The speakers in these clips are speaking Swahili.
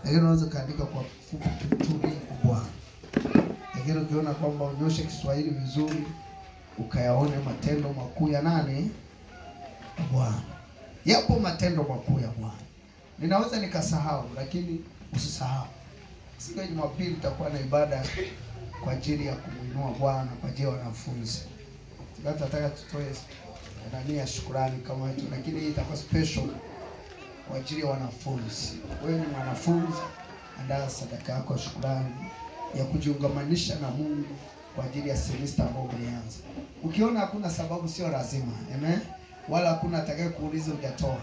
Lakini unaweza kaandika kwa kifupi tutulie kwa Bwana. Lakini ukiona kwamba unyoshe Kiswahili vizuri, ukayaone matendo makuu ya nani? Bwana. Yapo matendo makuu ya Bwana. Ninaweza nikasahau, lakini usisahau. Siku ya Jumapili tutakuwa na ibada kwa ajili ya kumuinua Bwana kwa ajili ya wanafunzi. Tunataka tutoe ndani ya shukrani kama hiyo, lakini hii itakuwa special kwa ajili ya wanafunzi. Wewe ni mwanafunzi, andaa sadaka yako ya shukrani ya kujiungamanisha na Mungu kwa ajili ya semester ambayo umeanza. Ukiona hakuna sababu, sio lazima. Amen. Wala hakuna atakaye kuuliza hujatoa.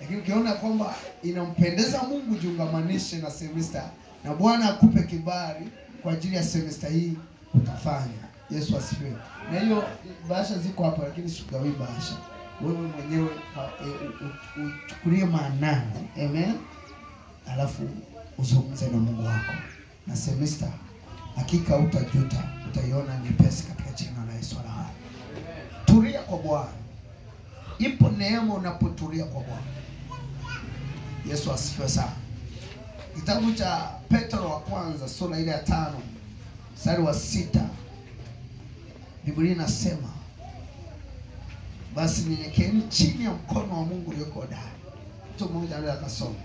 Lakini ukiona kwamba inampendeza Mungu, jiungamanishe na semester na Bwana akupe kibali kwa ajili ya semester hii, utafanya. Yesu asifiwe. Na hiyo bahasha ziko hapa, lakini sigawi bahasha. Wewe mwenyewe uchukulie maanani. Amen. Alafu uzungumze na Mungu wako. Na semester hakika utajuta, utaiona nyepesi katika jina la Yesu. Tulia kwa Bwana. Ipo neema unapotulia kwa Bwana. Yesu asifiwe sana. Kitabu cha Petro wa kwanza sura ile ya 5 mstari wa 6, Biblia inasema, basi nyenyekeeni chini ya mkono wa Mungu ulioko hodari. Mtu mmoja anaweza kusoma.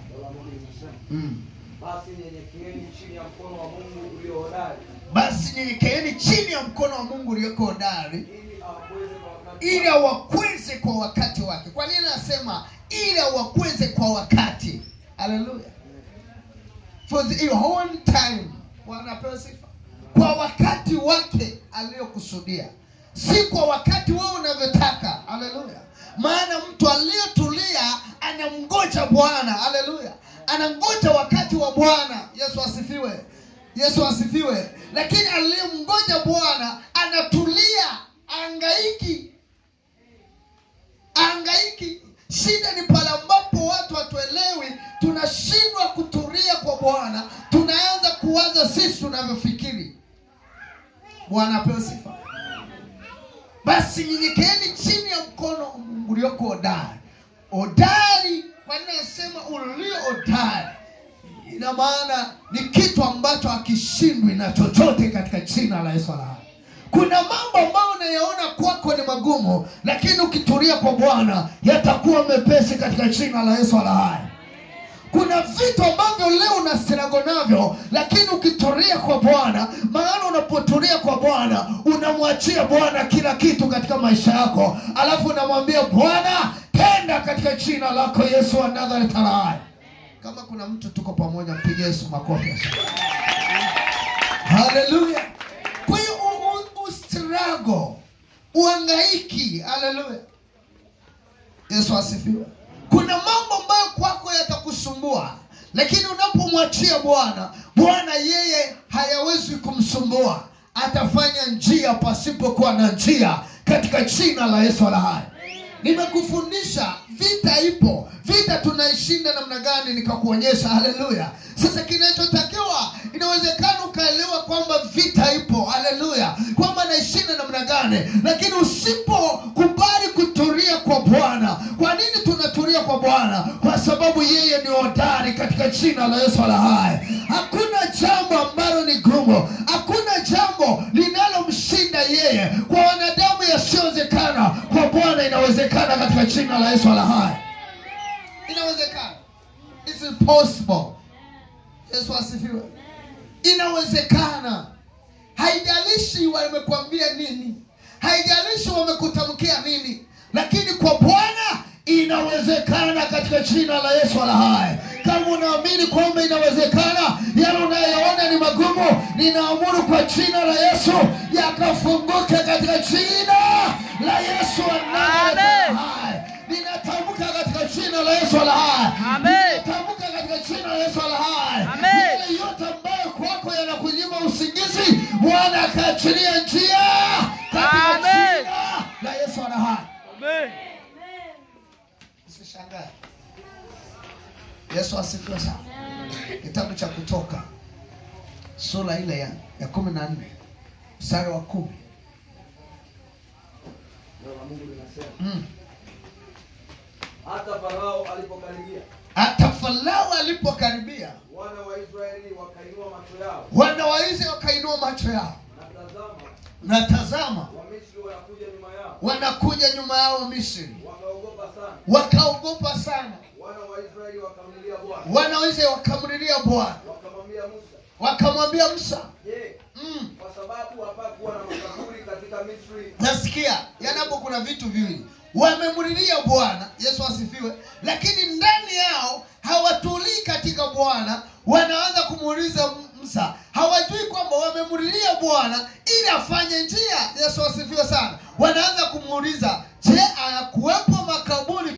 Basi nyenyekeeni chini ya mkono wa Mungu ulio hodari. Basi nyenyekeeni chini ya mkono wa Mungu ulioko hodari, ili awakweze kwa wakati wake. Kwa nini nasema ili awakweze kwa wakati? Haleluya. For the own time. Bwana apewe sifa. Kwa wakati wake aliyokusudia, si kwa wakati wewe unavyotaka. Haleluya. Maana mtu aliyetulia anamngoja Bwana. Haleluya. Anangoja wakati wa Bwana. Yesu asifiwe. Yesu asifiwe. Lakini aliyemngoja Bwana anatulia, angaiki. Shida ni pale ambapo watu hatuelewi, tunashindwa kutulia kwa Bwana, tunaanza kuwaza sisi tunavyofikiri. Bwana apewe sifa. Basi nyenyekeeni chini ya mkono wa Mungu ulioko hodari. Hodari, kwa nini nasema ulio hodari? Ina maana ni kitu ambacho hakishindwi na chochote katika jina la Yesu. Kuna mambo ambayo unayaona kwako ni magumu, lakini ukitulia kwa Bwana yatakuwa mepesi katika jina la Yesu hai. Kuna vitu ambavyo leo unasirago navyo, lakini ukitulia kwa Bwana, maana unapotulia kwa Bwana unamwachia Bwana kila kitu katika maisha yako, alafu unamwambia Bwana, tenda katika jina lako Yesu wa Nazareti hai. Kama kuna mtu tuko pamoja, mpige Yesu makofi. Haleluya. Kwa hiyo struggle, uhangaiki. Haleluya. Yesu asifiwe. Kuna mambo ambayo kwako yatakusumbua, lakini unapomwachia Bwana, Bwana yeye hayawezi kumsumbua. Atafanya njia pasipokuwa na njia katika jina la Yesu hai. Nimekufundisha vita ipo. Vita tunaishinda namna gani nikakuonyesha. Haleluya. Sasa kinachotakiwa, inawezekana ukaelewa kwamba vita ipo. Haleluya. Kwamba naishinda namna gani, lakini usipokubali kutulia kwa Bwana. Kwa nini tunatulia kwa Bwana? Kwa sababu yeye ni hodari katika jina la Yesu hai. Hakuna jambo ambalo ni gumu, hakuna jambo linalomshinda yeye. Kwa wanadamu yasiowezekana, kwa Bwana inawezekana katika jina la Yesu hai. Inawezekana. It's possible. Yesu asifiwe. Inawezekana. Haijalishi wamekuambia nini, haijalishi wamekutamkia nini, lakini kwa Bwana inawezekana katika jina la Yesu hai. Kama unaamini kwamba inawezekana, yale unayoona ni magumu, ninaamuru kwa jina la Yesu yakafunguke katika jina la Yesu wa Nazareti hai. Ninatamka katika jina la Yesu hai. Amen. Ninatamka katika jina la Yesu hai. Amen. Yale yote ambayo kwako yanakunyima usingizi, Bwana akaachilia njia katika jina la Yesu hai. Amen. Usishangae. Yesu asifiwe sana. Kitabu cha Kutoka sura ile ya 14 mstari wa 10. Neno la Mungu linasema, hata Farao alipokaribia, Hata Farao alipokaribia, wana wa Israeli wakainua macho yao. wana wa Israeli wakainua macho yao. Na tazama, Wamisri wanakuja nyuma yao. Wanakuja nyuma yao Misri. Wakaogopa sana. Wakaogopa sana. Wana wa Israeli wakamlilia Bwana. Wana wa Israeli wakamlilia Bwana. Wakamwambia Musa. Wakamwambia Musa, Je, kwa sababu hapakuwa na makaburi katika Misri? Nasikia, yanapo kuna vitu viwili. Wamemlilia Bwana, Yesu asifiwe, lakini ndani yao hawatulii katika Bwana, wanaanza kumuuliza Musa. Hawajui kwamba wamemlilia Bwana ili afanye njia. Yesu asifiwe sana. Wanaanza kumuuliza, je, hayakuwepo makaburi